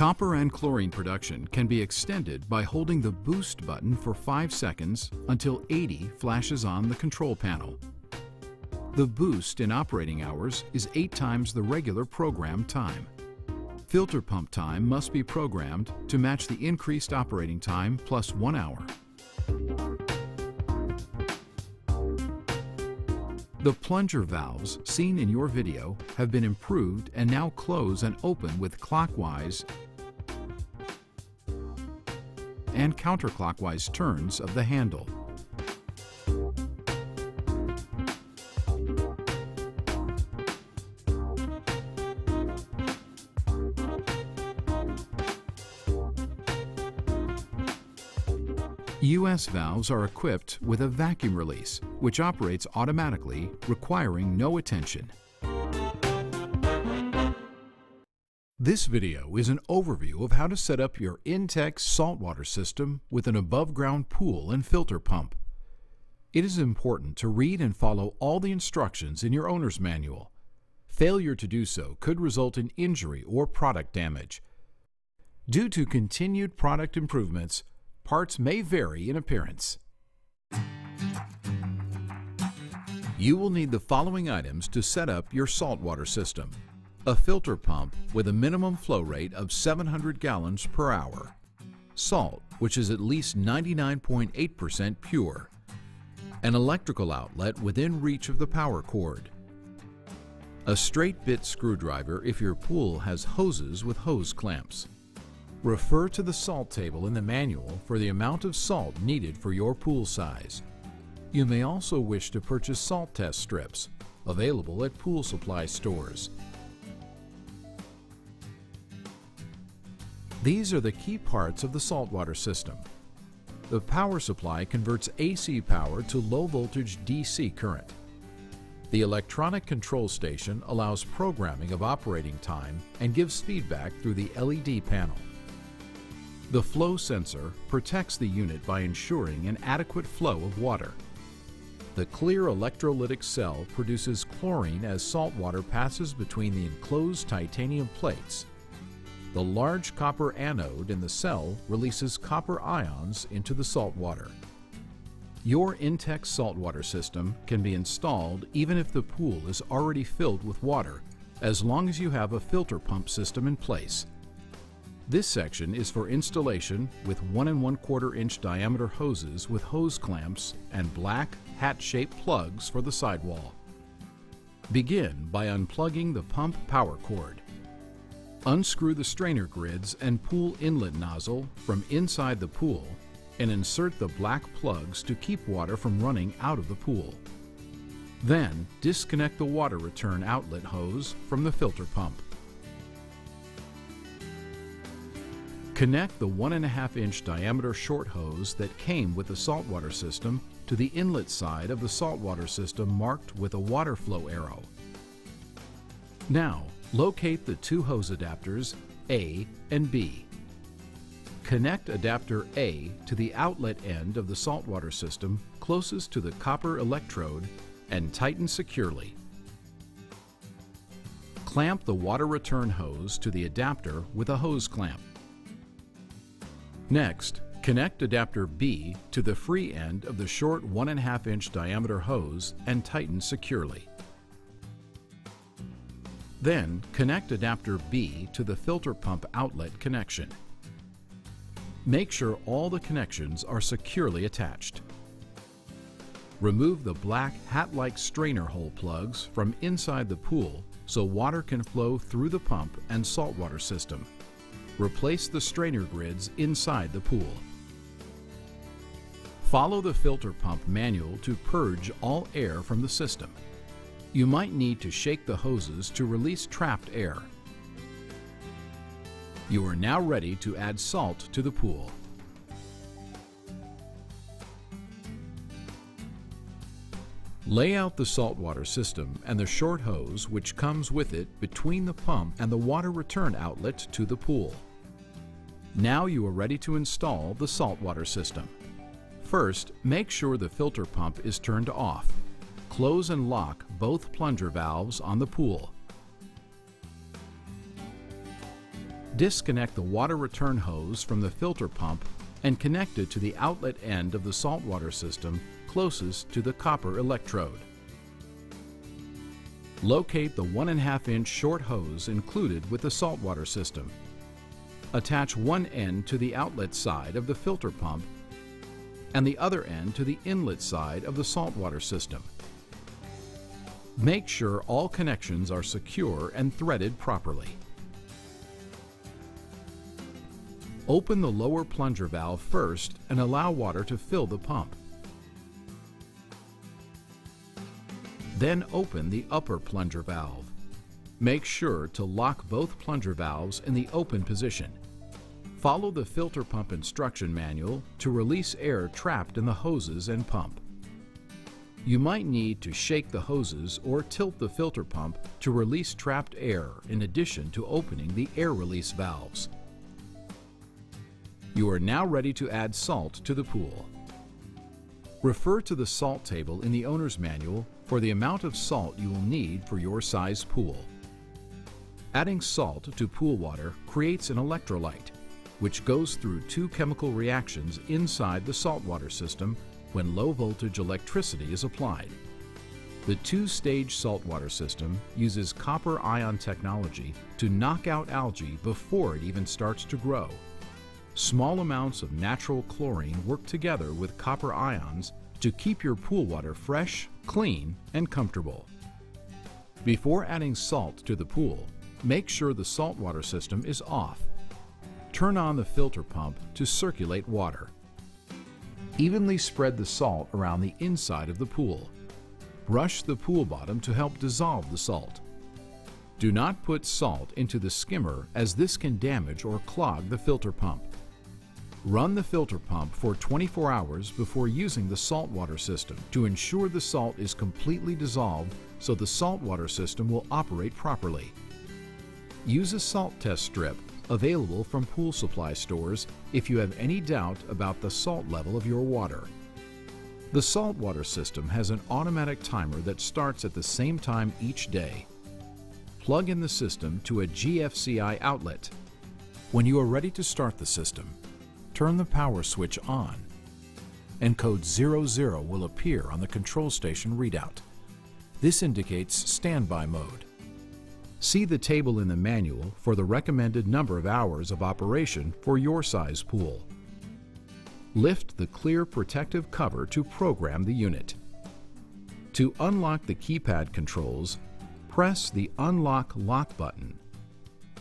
Copper and chlorine production can be extended by holding the boost button for 5 seconds until 80 flashes on the control panel. The boost in operating hours is 8 times the regular program time. Filter pump time must be programmed to match the increased operating time plus 1 hour. The plunger valves seen in your video have been improved and now close and open with clockwise and counterclockwise turns of the handle. US valves are equipped with a vacuum release, which operates automatically, requiring no attention. This video is an overview of how to set up your intex saltwater system with an above-ground pool and filter pump. It is important to read and follow all the instructions in your owner's manual. Failure to do so could result in injury or product damage. Due to continued product improvements, parts may vary in appearance. You will need the following items to set up your saltwater system. A filter pump with a minimum flow rate of 700 gallons per hour. Salt, which is at least 99.8% pure. An electrical outlet within reach of the power cord. A straight bit screwdriver if your pool has hoses with hose clamps. Refer to the salt table in the manual for the amount of salt needed for your pool size. You may also wish to purchase salt test strips, available at pool supply stores. These are the key parts of the saltwater system. The power supply converts AC power to low voltage DC current. The electronic control station allows programming of operating time and gives feedback through the LED panel. The flow sensor protects the unit by ensuring an adequate flow of water. The clear electrolytic cell produces chlorine as salt water passes between the enclosed titanium plates. The large copper anode in the cell releases copper ions into the salt water. Your intex saltwater system can be installed even if the pool is already filled with water, as long as you have a filter pump system in place. This section is for installation with 1 1/4 inch diameter hoses with hose clamps and black hat-shaped plugs for the sidewall. Begin by unplugging the pump power cord. Unscrew the strainer grids and pool inlet nozzle from inside the pool and insert the black plugs to keep water from running out of the pool. Then disconnect the water return outlet hose from the filter pump. Connect the 1 1/2 inch diameter short hose that came with the saltwater system to the inlet side of the saltwater system marked with a water flow arrow. Now, locate the 2 hose adapters A and B. Connect adapter A to the outlet end of the saltwater system closest to the copper electrode and tighten securely. Clamp the water return hose to the adapter with a hose clamp. Next, connect adapter B to the free end of the short 1 1/2 inch diameter hose and tighten securely. Then, connect adapter B to the filter pump outlet connection. Make sure all the connections are securely attached. Remove the black hat-like strainer hole plugs from inside the pool so water can flow through the pump and saltwater system. Replace the strainer grids inside the pool. Follow the filter pump manual to purge all air from the system. You might need to shake the hoses to release trapped air. You are now ready to add salt to the pool. Lay out the saltwater system and the short hose which comes with it between the pump and the water return outlet to the pool. Now you are ready to install the saltwater system. First, make sure the filter pump is turned off. Close and lock both plunger valves on the pool. Disconnect the water return hose from the filter pump and connect it to the outlet end of the saltwater system closest to the copper electrode. Locate the 1.5-inch short hose included with the saltwater system. Attach one end to the outlet side of the filter pump and the other end to the inlet side of the saltwater system. Make sure all connections are secure and threaded properly. Open the lower plunger valve first and allow water to fill the pump. Then open the upper plunger valve. Make sure to lock both plunger valves in the open position. Follow the filter pump instruction manual to release air trapped in the hoses and pump. You might need to shake the hoses or tilt the filter pump to release trapped air in addition to opening the air release valves. You are now ready to add salt to the pool. Refer to the salt table in the owner's manual for the amount of salt you will need for your size pool. Adding salt to pool water creates an electrolyte, which goes through two chemical reactions inside the saltwater system when low-voltage electricity is applied. The two-stage saltwater system uses copper ion technology to knock out algae before it even starts to grow. Small amounts of natural chlorine work together with copper ions to keep your pool water fresh, clean, and comfortable. Before adding salt to the pool, make sure the saltwater system is off. Turn on the filter pump to circulate water. Evenly spread the salt around the inside of the pool. Brush the pool bottom to help dissolve the salt. Do not put salt into the skimmer as this can damage or clog the filter pump. Run the filter pump for 24 hours before using the saltwater system to ensure the salt is completely dissolved so the saltwater system will operate properly. Use a salt test strip available from pool supply stores if you have any doubt about the salt level of your water. The saltwater system has an automatic timer that starts at the same time each day. Plug in the system to a GFCI outlet. When you are ready to start the system, turn the power switch on, and code 00 will appear on the control station readout. This indicates standby mode. See the table in the manual for the recommended number of hours of operation for your size pool. Lift the clear protective cover to program the unit. To unlock the keypad controls, press the Unlock Lock button.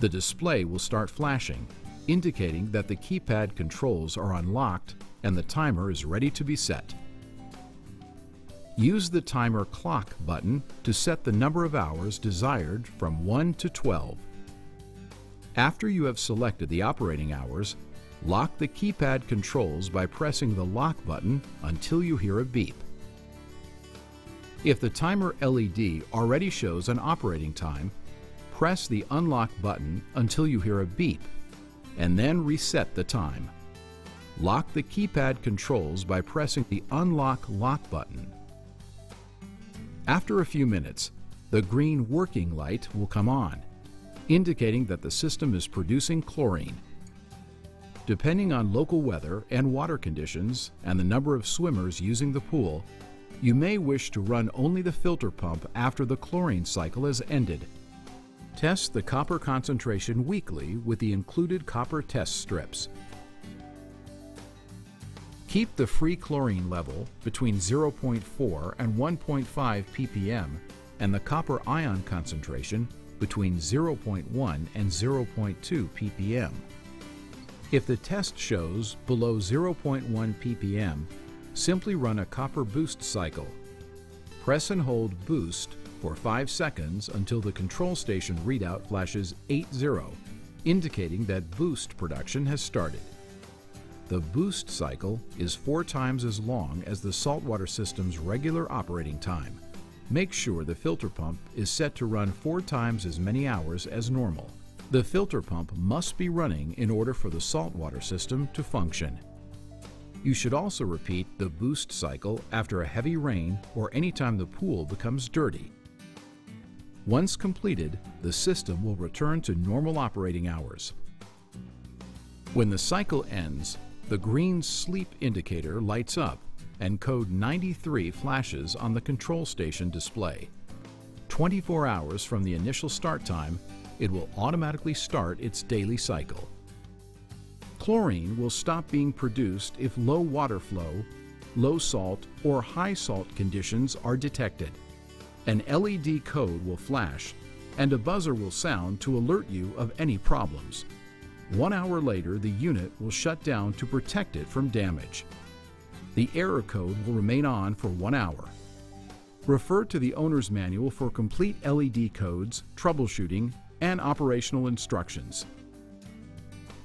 The display will start flashing, indicating that the keypad controls are unlocked and the timer is ready to be set. Use the Timer Clock button to set the number of hours desired from 1 to 12. After you have selected the operating hours, lock the keypad controls by pressing the lock button until you hear a beep. If the timer LED already shows an operating time, press the Unlock button until you hear a beep, and then reset the time. Lock the keypad controls by pressing the Unlock Lock button. After a few minutes, the green working light will come on, indicating that the system is producing chlorine. Depending on local weather and water conditions and the number of swimmers using the pool, you may wish to run only the filter pump after the chlorine cycle has ended. Test the copper concentration weekly with the included copper test strips. Keep the free chlorine level between 0.4 and 1.5 ppm and the copper ion concentration between 0.1 and 0.2 ppm. If the test shows below 0.1 ppm, simply run a copper boost cycle. Press and hold boost for 5 seconds until the control station readout flashes 80, indicating that boost production has started. The boost cycle is 4 times as long as the saltwater system's regular operating time. Make sure the filter pump is set to run 4 times as many hours as normal. The filter pump must be running in order for the saltwater system to function. You should also repeat the boost cycle after a heavy rain or anytime the pool becomes dirty. Once completed, the system will return to normal operating hours. When the cycle ends, the green sleep indicator lights up and code 93 flashes on the control station display. 24 hours from the initial start time, it will automatically start its daily cycle. Chlorine will stop being produced if low water flow, low salt, or high salt conditions are detected. An LED code will flash and a buzzer will sound to alert you of any problems. 1 hour later, the unit will shut down to protect it from damage. The error code will remain on for 1 hour. Refer to the owner's manual for complete LED codes, troubleshooting, and operational instructions.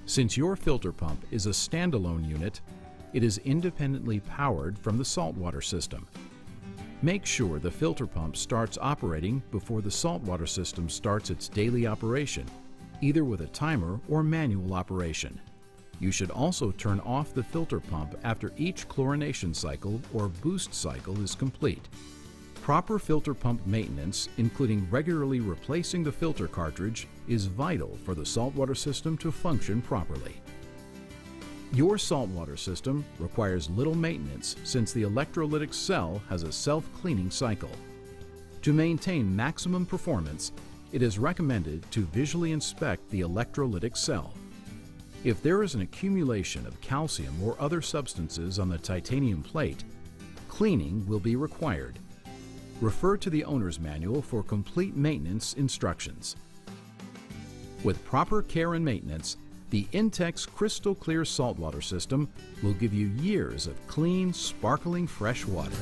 Since your filter pump is a standalone unit, it is independently powered from the saltwater system. Make sure the filter pump starts operating before the saltwater system starts its daily operation, either with a timer or manual operation. You should also turn off the filter pump after each chlorination cycle or boost cycle is complete. Proper filter pump maintenance, including regularly replacing the filter cartridge, is vital for the saltwater system to function properly. Your saltwater system requires little maintenance since the electrolytic cell has a self-cleaning cycle. To maintain maximum performance, it is recommended to visually inspect the electrolytic cell. If there is an accumulation of calcium or other substances on the titanium plate, cleaning will be required. Refer to the owner's manual for complete maintenance instructions. With proper care and maintenance, the Intex crystal clear saltwater system will give you years of clean, sparkling fresh water.